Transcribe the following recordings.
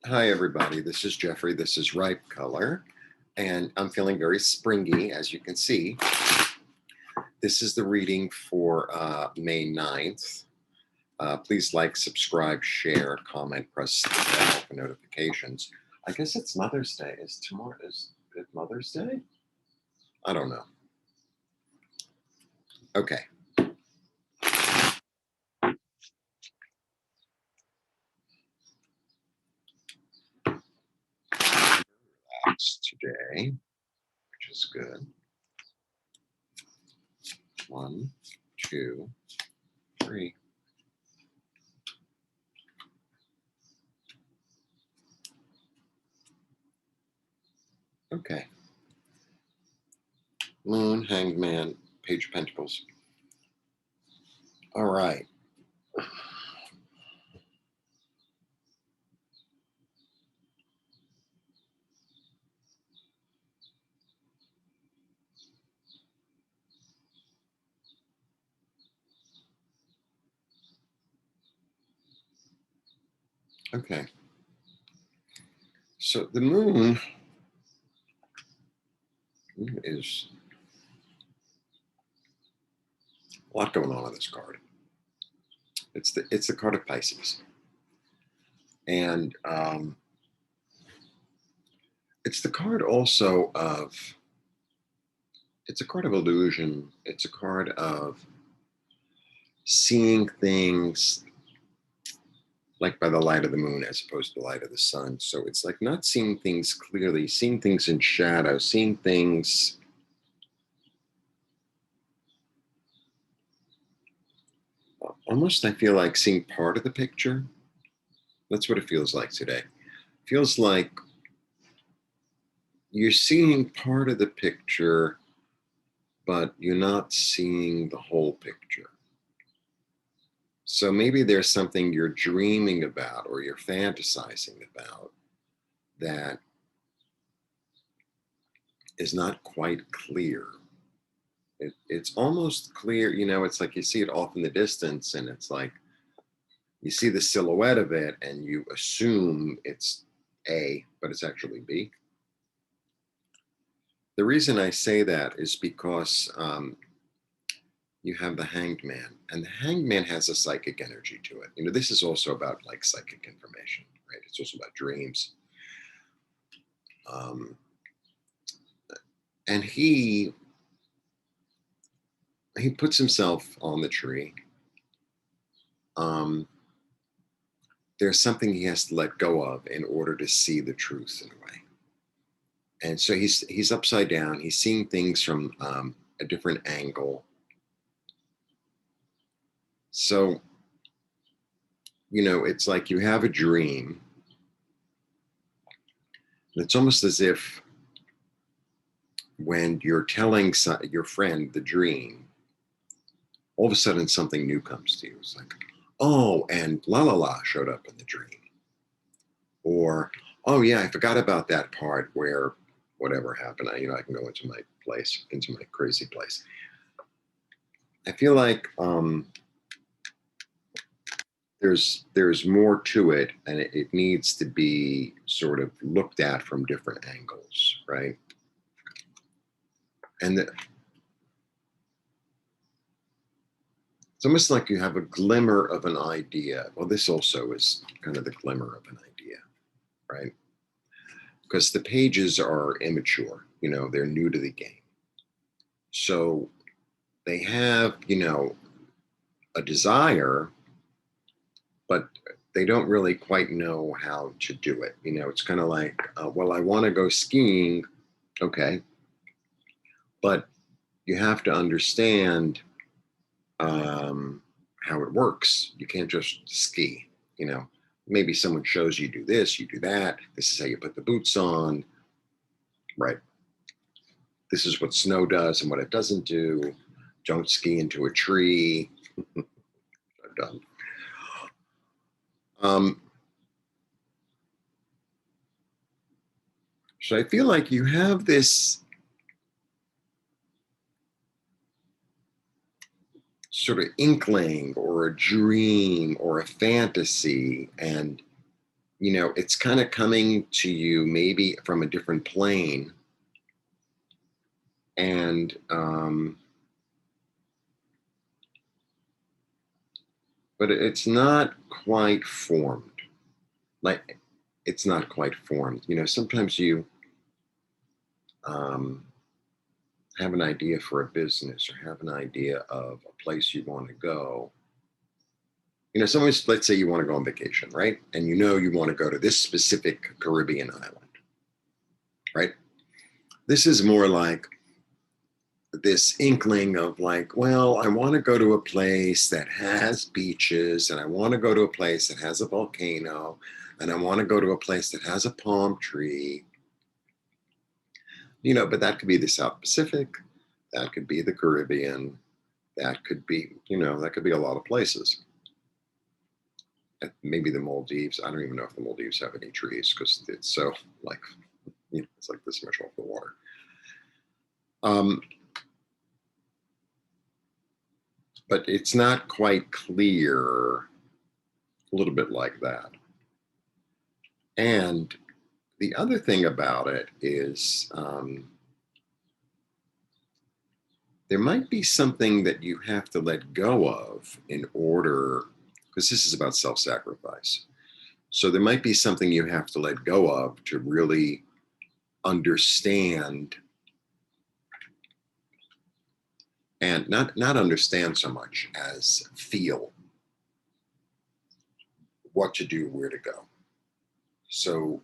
Hi, everybody. This is Jeffrey. This is Ripe Color, and I'm feeling very springy, as you can see. This is the reading for May 9th. Please like, subscribe, share, comment, press the bell for notifications. I guess it's Mother's Day. Is it Mother's Day? I don't know. Okay. Today, which is good. 1, 2, 3. Okay. Moon, Hanged Man, Page of Pentacles. All right. Okay. So the moon is a lot going on this card. It's the card of Pisces, and it's the card also of. It's a card of illusion. It's a card of seeing things like by the light of the moon as opposed to the light of the sun. So it's like not seeing things clearly, seeing things in shadow, seeing things almost, I feel like seeing part of the picture. That's what it feels like today. It feels like you're seeing part of the picture, but you're not seeing the whole picture. So maybe there's something you're dreaming about or you're fantasizing about that is not quite clear. It's almost clear, it's like you see it off in the distance and it's like you see the silhouette of it and you assume it's A, but it's actually B. The reason I say that is because you have the Hanged Man, and the Hanged Man has a psychic energy to it. This is also about like psychic information, right? It's also about dreams. And he puts himself on the tree. There's something he has to let go of in order to see the truth in a way. And so he's upside down. He's seeing things from a different angle. So, it's like you have a dream. It's almost as if when you're telling your friend the dream, all of a sudden something new comes to you. It's like, oh, and la la la showed up in the dream. Or, oh yeah, I forgot about that part where whatever happened. I can go into my crazy place. I feel like there's more to it, and it needs to be sort of looked at from different angles, right? And it's almost like you have a glimmer of an idea. Well, this also is kind of the glimmer of an idea, right? Because the pages are immature, they're new to the game. So they have, a desire, but they don't really quite know how to do it. It's kind of like, well, I want to go skiing. Okay. But you have to understand how it works. You can't just ski, maybe someone shows you do this, you do that. This is how you put the boots on, right? This is what snow does and what it doesn't do. Don't ski into a tree. I've done. So I feel like you have this sort of inkling or a dream or a fantasy, and you know, it's kind of coming to you maybe from a different plane. And, but it's not quite formed. Like, it's not quite formed. You know, sometimes you um, have an idea for a business or have an idea of a place you want to go. You know, sometimes, let's say you want to go on vacation, right? And you know you want to go to this specific Caribbean island, right? This is more like this inkling of like, well, I want to go to a place that has beaches, and I want to go to a place that has a volcano, and I want to go to a place that has a palm tree. You know, but that could be the South Pacific, that could be the Caribbean, that could be, you know, that could be a lot of places. Maybe the Maldives. I don't even know if the Maldives have any trees because it's so like, you know, it's like this much off the water. But it's not quite clear, a little bit like that. And the other thing about it is there might be something that you have to let go of in order, because this is about self-sacrifice. So there might be something you have to let go of to really understand, and not understand so much as feel what to do, where to go. So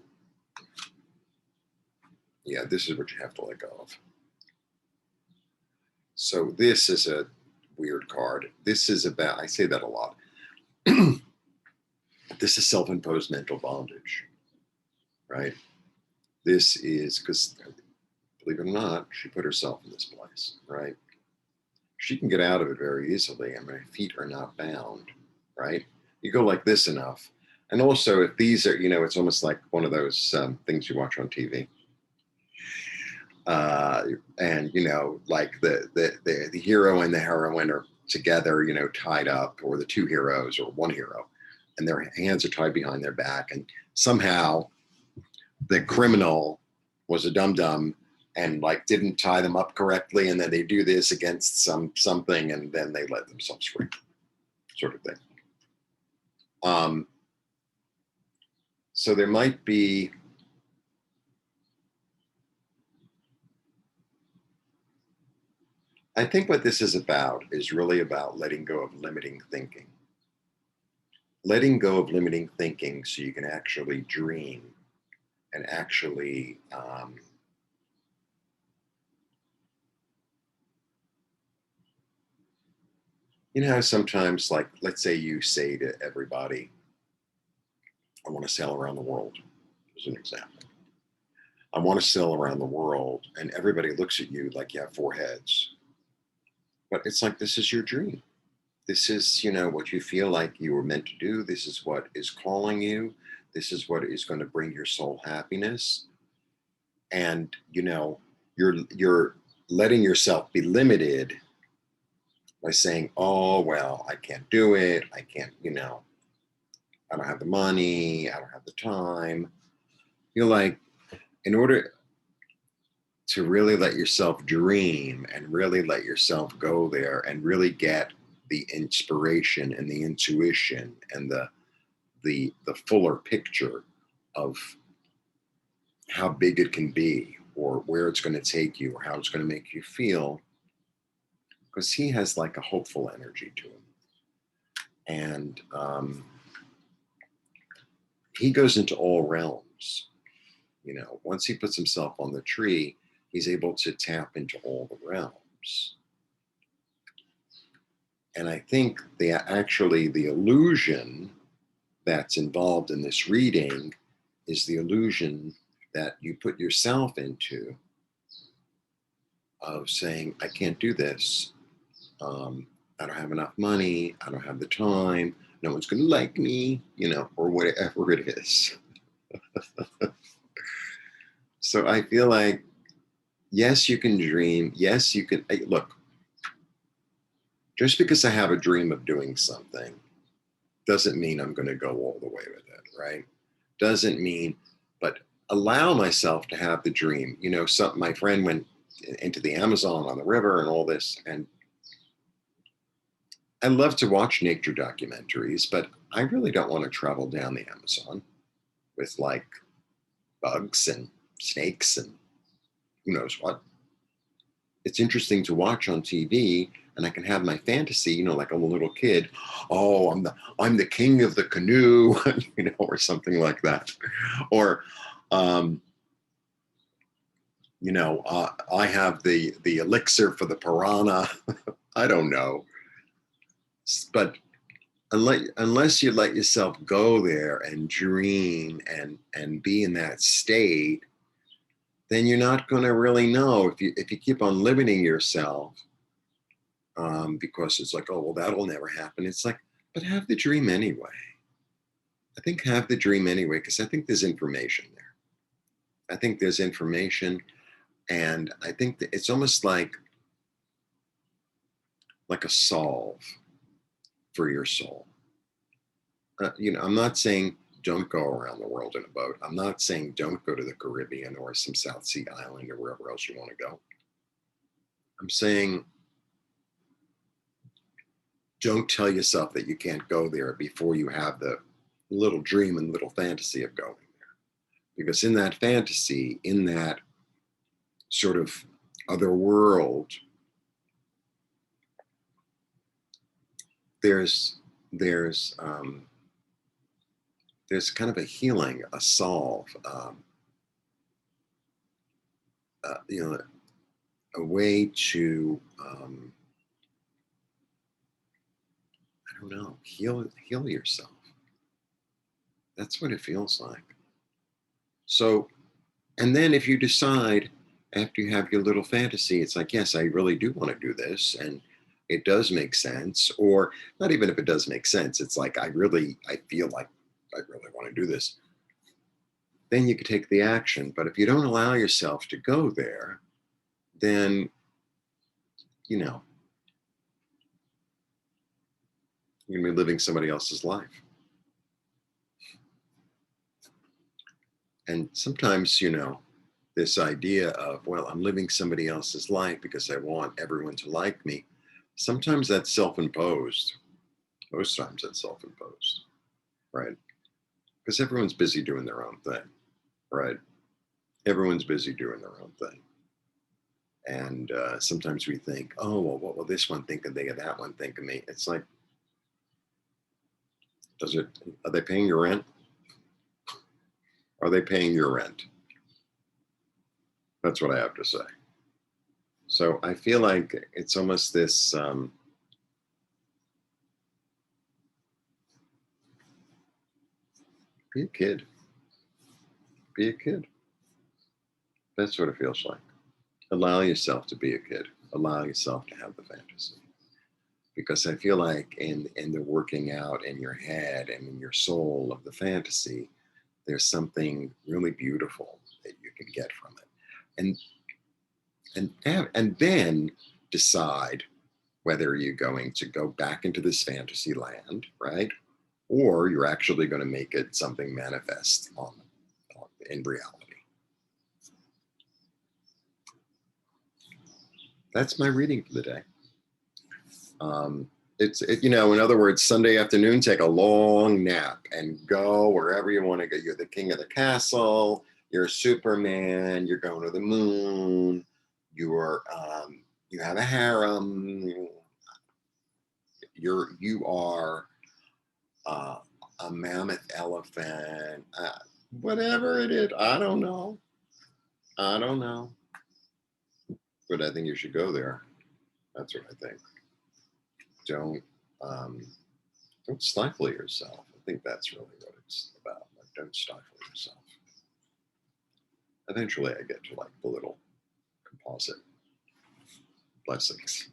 yeah, this is what you have to let go of. So this is a weird card. This is about, I say that a lot. This is self-imposed mental bondage, right? This is because, believe it or not, she put herself in this place, right? She can get out of it very easily. I mean, her feet are not bound, right? You go like this enough. And also, if these are, you know, it's almost like one of those things you watch on TV. And, you know, like the hero and the heroine are together, you know, tied up, or the two heroes or one hero, and their hands are tied behind their back. And somehow the criminal was a dum-dum and like didn't tie them up correctly, and then they do this against something, and then they let themselves free, sort of thing. So there might be, I think what this is about is really about letting go of limiting thinking. Letting go of limiting thinking so you can actually dream and actually you know, sometimes, like, let's say you say to everybody, I want to sail around the world, as an example. I want to sail around the world, and everybody looks at you like you have four heads. But it's like, this is your dream. This is, you know, what you feel like you were meant to do. This is what is calling you. This is what is going to bring your soul happiness. And, you know, you're letting yourself be limited by saying, oh, well, I can't do it. I can't, you know, I don't have the money. I don't have the time. You're like, in order to really let yourself dream and really let yourself go there and really get the inspiration and the intuition and the fuller picture of how big it can be, or where it's going to take you, or how it's going to make you feel, because he has like a hopeful energy to him. And he goes into all realms. You know, once he puts himself on the tree, he's able to tap into all the realms. And I think the illusion that's involved in this reading is the illusion that you put yourself into of saying, I can't do this. I don't have enough money. I don't have the time. No one's going to like me, you know, or whatever it is. So I feel like, yes, you can dream. Yes, you can. Look, just because I have a dream of doing something doesn't mean I'm going to go all the way with it, right? doesn't mean, but allow myself to have the dream. You know, my friend went into the Amazon on the river and all this, and I love to watch nature documentaries, but I really don't want to travel down the Amazon with like bugs and snakes and who knows what. It's interesting to watch on TV, and I can have my fantasy, you know, like I'm a little kid. Oh, I'm the king of the canoe, you know, or something like that. Or, you know, I have the elixir for the piranha. I don't know, but unless you let yourself go there and dream and be in that state, then you're not going to really know. If you keep on limiting yourself, because it's like, oh well, that'll never happen. It's like, but have the dream anyway. I think have the dream anyway, because I think there's information there. I think there's information, and I think that it's almost like a solve for your soul. You know, I'm not saying don't go around the world in a boat. I'm not saying don't go to the Caribbean or some South Sea island or wherever else you want to go. I'm saying don't tell yourself that you can't go there before you have the little dream and little fantasy of going there. Because in that fantasy, in that sort of other world, there's kind of a healing, a solve, you know, a way to, I don't know, heal yourself. That's what it feels like. So, and then if you decide after you have your little fantasy, it's like, yes, I really do want to do this, and it does make sense. Or not even if it does make sense, it's like I feel like I really want to do this. Then you could take the action. But if you don't allow yourself to go there, then, you know, you're going to be living somebody else's life. And sometimes, you know, this idea of, well, I'm living somebody else's life because I want everyone to like me. Sometimes that's self-imposed. Most times that's self-imposed, right? Because everyone's busy doing their own thing, right? Everyone's busy doing their own thing. And sometimes we think, oh, well, what will this one think of me, or that one think of me? It's like, are they paying your rent? Are they paying your rent? That's what I have to say. So I feel like it's almost this, be a kid. Be a kid. That's what it feels like. Allow yourself to be a kid. Allow yourself to have the fantasy. Because I feel like in the working out in your head and in your soul of the fantasy, there's something really beautiful that you can get from it. And then decide whether you're going to go back into this fantasy land, right? Or you're actually going to make it something manifest in reality. That's my reading for the day. You know, in other words, Sunday afternoon, take a long nap and go wherever you want to go. You're the king of the castle. You're Superman. You're going to the moon. You have a harem. You are a mammoth elephant. Whatever it is, I don't know. But I think you should go there. That's what I think. Don't stifle yourself. I think that's really what it's about. Like, don't stifle yourself. Eventually I get to like the little composite blessings.